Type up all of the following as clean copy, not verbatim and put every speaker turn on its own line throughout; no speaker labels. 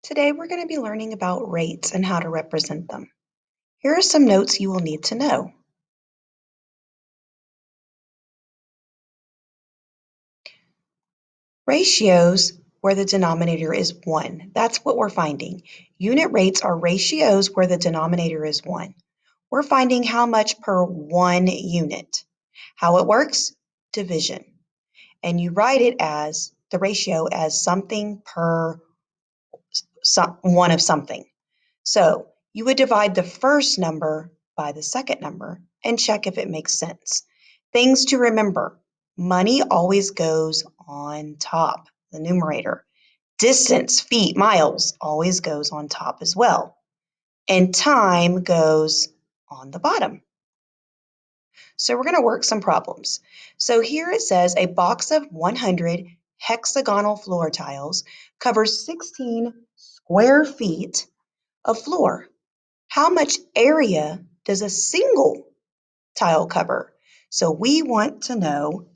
Today we're going to be learning about rates and how to represent them. Here are some notes you will need to know. Ratios where the denominator is 1. That's what we're finding. Unit rates are ratios where the denominator is 1. We're finding how much per 1 unit. How it works? Division. And you write it as the ratio as something per 1 of something. So you would divide the first number by the second number and check if it makes sense. Things to remember. Money always goes on top, the numerator. Distance, feet, miles, always goes on top as well. And time goes on the bottom. So we're going to work some problems. So here it says a box of 100 hexagonal floor tiles covers 16 square feet of floor. How much area does a single tile cover? So we want to know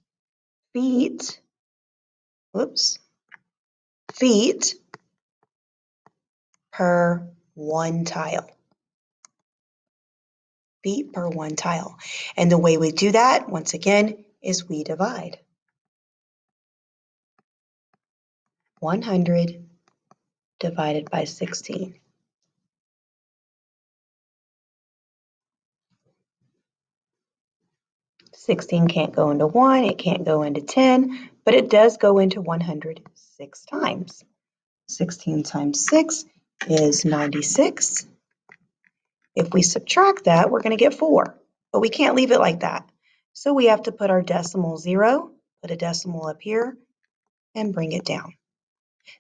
feet per one tile. Feet per one tile. And the way we do that, once again, is we divide. 100 divided by 16. 16 can't go into 1, it can't go into 10, but it does go into 100 6 times. 16 times 6 is 96. If we subtract that, we're going to get 4, but we can't leave it like that. So we have to put our decimal 0, put a decimal up here, and bring it down.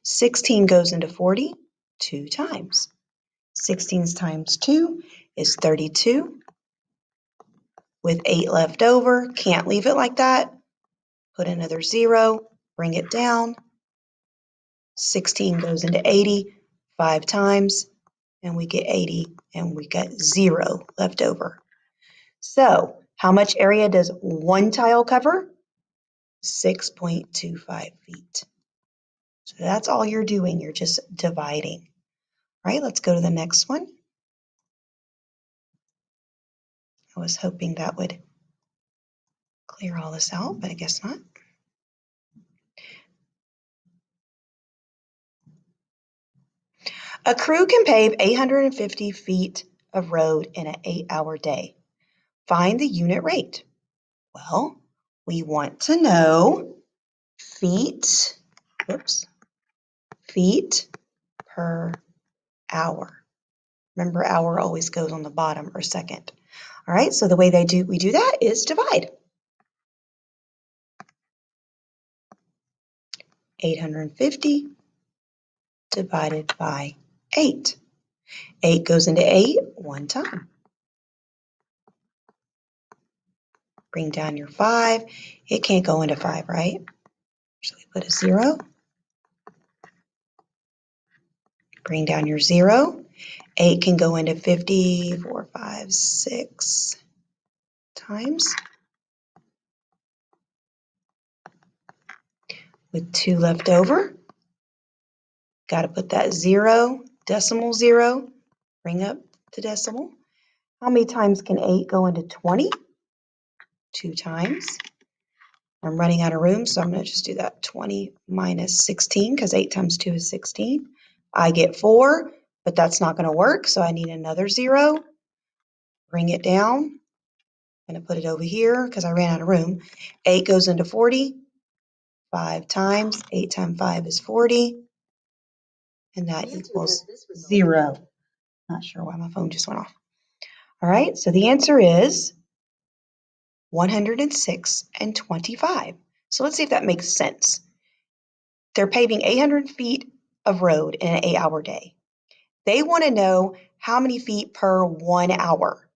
16 goes into 40 2 times. 16 times 2 is 32. With 8 left over, can't leave it like that. Put another 0, bring it down. 16 goes into 80 5 times, and we get 80, and we got 0 left over. So how much area does one tile cover? 6.25 feet. So that's all you're doing. You're just dividing. All right, let's go to the next one. I was hoping that would clear all this out, but I guess not. A crew can pave 850 feet of road in an 8-hour day. Find the unit rate. Well, we want to know feet per hour. Remember, hour always goes on the bottom or second. All right, so the way we do that is divide. 850 divided by 8. 8 goes into 8 one time. Bring down your 5. It can't go into 5, right? So we put a 0. Bring down your 0. 8 can go into 50, 4, 5, 6 times. With 2 left over, got to put that 0, decimal 0, bring up the decimal. How many times can 8 go into 20? 2 times. I'm running out of room, so I'm going to just do that 20 minus 16 because 8 times 2 is 16. I get 4, but that's not going to work, so I need another 0. Bring it down. I'm going to put it over here because I ran out of room. 8 goes into 40. 5 times. 8 times 5 is 40. And that equals 0. Not sure why my phone just went off. All right, so the answer is 106 and 25. So let's see if that makes sense. They're paving 800 feet of road in an 8-hour day. They want to know how many feet per 1 hour.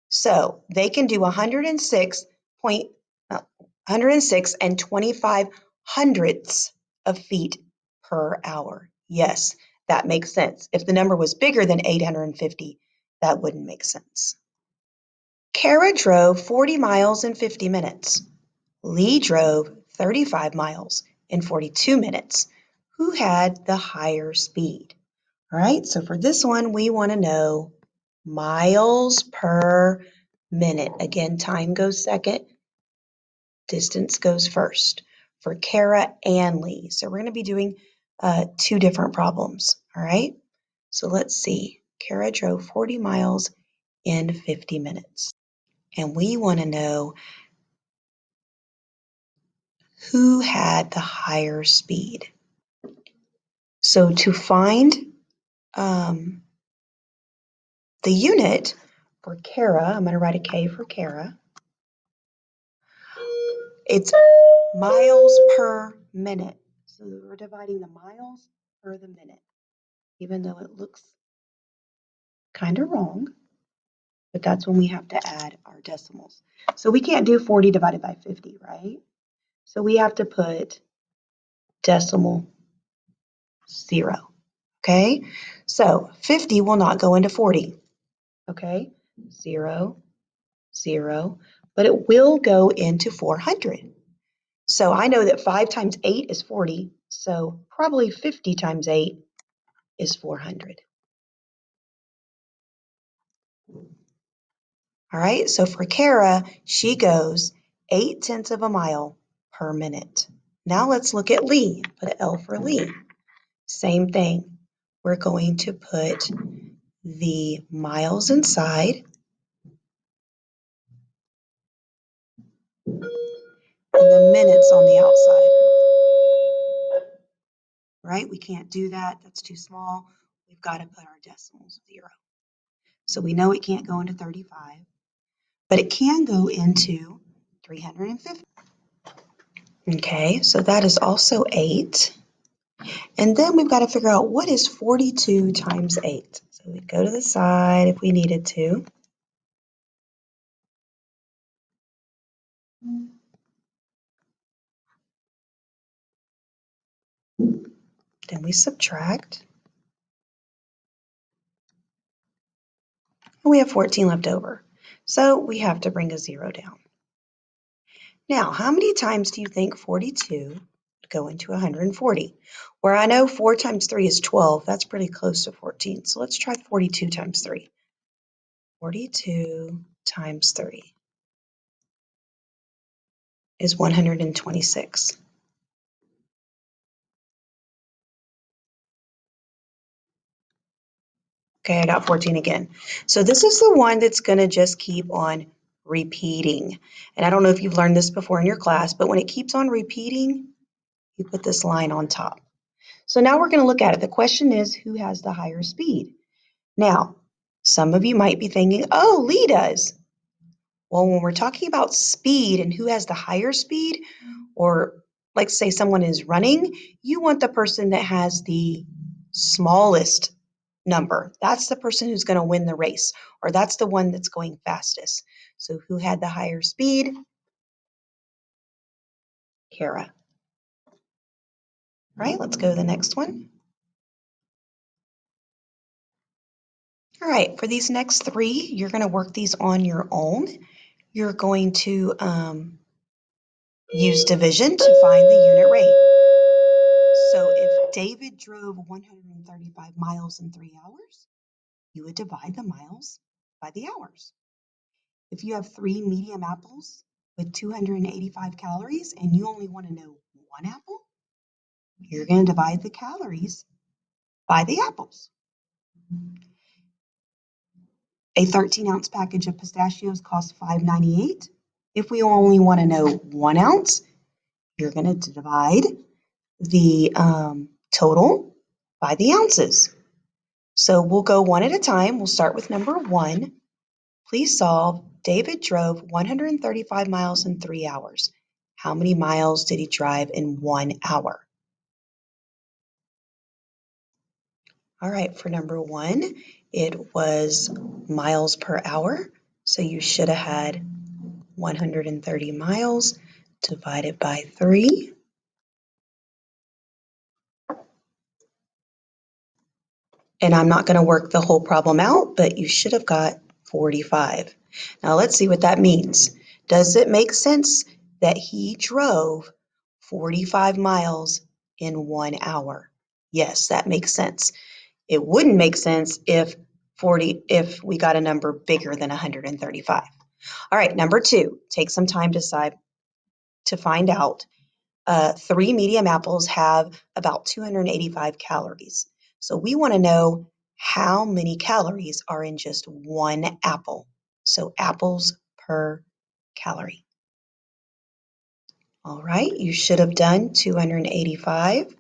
So they can do 106 and 25 hundredths of feet per hour. Yes, that makes sense. If the number was bigger than 850, that wouldn't make sense. Kara drove 40 miles in 50 minutes. Lee drove 35 miles in 42 minutes. Who had the higher speed? All right, so for this one, we want to know miles per minute. Again, time goes second, distance goes first for Kara and Lee. So we're going to be doing two different problems. All right, so let's see. Kara drove 40 miles in 50 minutes. And we want to know who had the higher speed. So to find the unit for Kara, I'm going to write a K for Kara. It's miles per minute. So we're dividing the miles per the minute, even though it looks kind of wrong, but that's when we have to add our decimals. So we can't do 40 divided by 50, right? So we have to put decimal 0, okay? So 50 will not go into 40, okay? 0, 0, but it will go into 400. So I know that 5 times 8 is 40, so probably 50 times 8 is 400. All right, so for Kara, she goes 8/10 of a mile per minute. Now let's look at Lee. Put an L for Lee. Same thing. We're going to put the miles inside and the minutes on the outside. Right? We can't do that. That's too small. We've got to put our decimals 0. So we know it can't go into 35, but it can go into 350. Okay, so that is also 8. And then we've got to figure out what is 42 times 8. So we'd go to the side if we needed to. Then we subtract. And we have 14 left over. So we have to bring a 0 down. Now, how many times do you think 42 would go into 140? Where I know 4 times 3 is 12, that's pretty close to 14. So let's try 42 times 3. 42 times 3 is 126. Okay, I got 14 again. So this is the one that's going to just keep on repeating. And I don't know if you've learned this before in your class, but when it keeps on repeating, you put this line on top. So now we're going to look at it. The question is, who has the higher speed? Now, some of you might be thinking, oh, Lee does. Well, when we're talking about speed and who has the higher speed, or like say someone is running, you want the person that has the smallest number. That's the person who's going to win the race, or that's the one that's going fastest. So who had the higher speed? Kara. All right, let's go to the next one. All right, for these next 3, you're going to work these on your own. You're going to use division to find the unit rate. So if David drove 135 miles in 3 hours, you would divide the miles by the hours. If you have 3 medium apples with 285 calories and you only want to know 1 apple, you're going to divide the calories by the apples. A 13-ounce package of pistachios costs $5.98. If we only want to know 1 ounce, you're going to divide the total by the ounces. So we'll go one at a time. We'll start with number 1. Please solve. David drove 135 miles in 3 hours. How many miles did he drive in 1 hour? All right, for number 1, it was miles per hour. So you should have had 130 miles divided by 3. And I'm not going to work the whole problem out, but you should have got 45. Now let's see what that means. Does it make sense that he drove 45 miles in 1 hour? Yes, that makes sense. It wouldn't make sense if we got a number bigger than 135. All right, number 2, take some time to find out. 3 medium apples have about 285 calories. So we want to know how many calories are in just one apple. So apples per calorie. All right, you should have done 285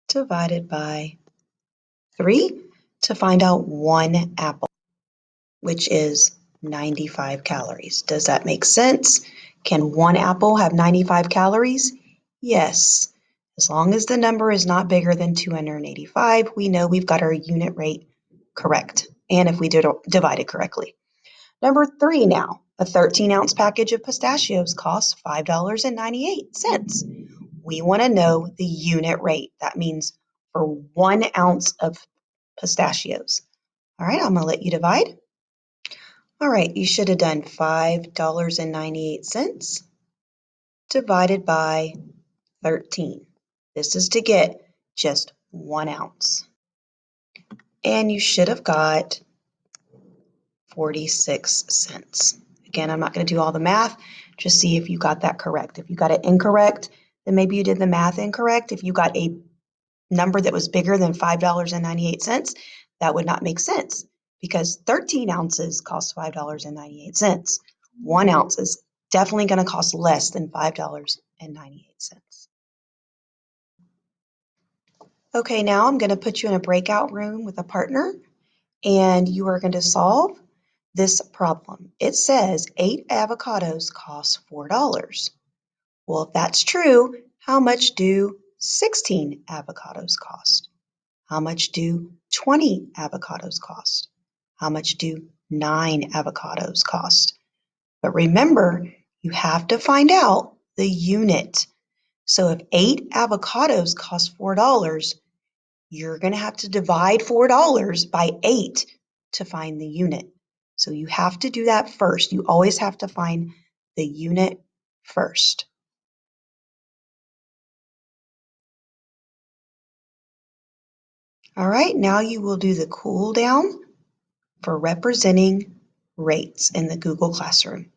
divided by 3 to find out one apple, which is 95 calories. Does that make sense? Can one apple have 95 calories? Yes. As long as the number is not bigger than 285, we know we've got our unit rate correct, and if we divide it correctly. Number 3 now. A 13-ounce package of pistachios costs $5.98. We want to know the unit rate. That means for 1 ounce of pistachios. All right, I'm going to let you divide. All right, you should have done $5.98 divided by 13. This is to get just 1 ounce. And you should have got 46 cents. Again, I'm not going to do all the math. Just see if you got that correct. If you got it incorrect, then maybe you did the math incorrect. If you got a number that was bigger than $5.98, that would not make sense because 13 ounces cost $5.98. 1 ounce is definitely going to cost less than $5.98. Okay, now I'm going to put you in a breakout room with a partner and you are going to solve this problem. It says 8 avocados cost $4. Well, if that's true, how much do 16 avocados cost? How much do 20 avocados cost? How much do 9 avocados cost? But remember, you have to find out the unit. So if 8 avocados cost $4, you're going to have to divide $4 by 8 to find the unit. So you have to do that first. You always have to find the unit first. All right, now you will do the cool down for representing rates in the Google Classroom.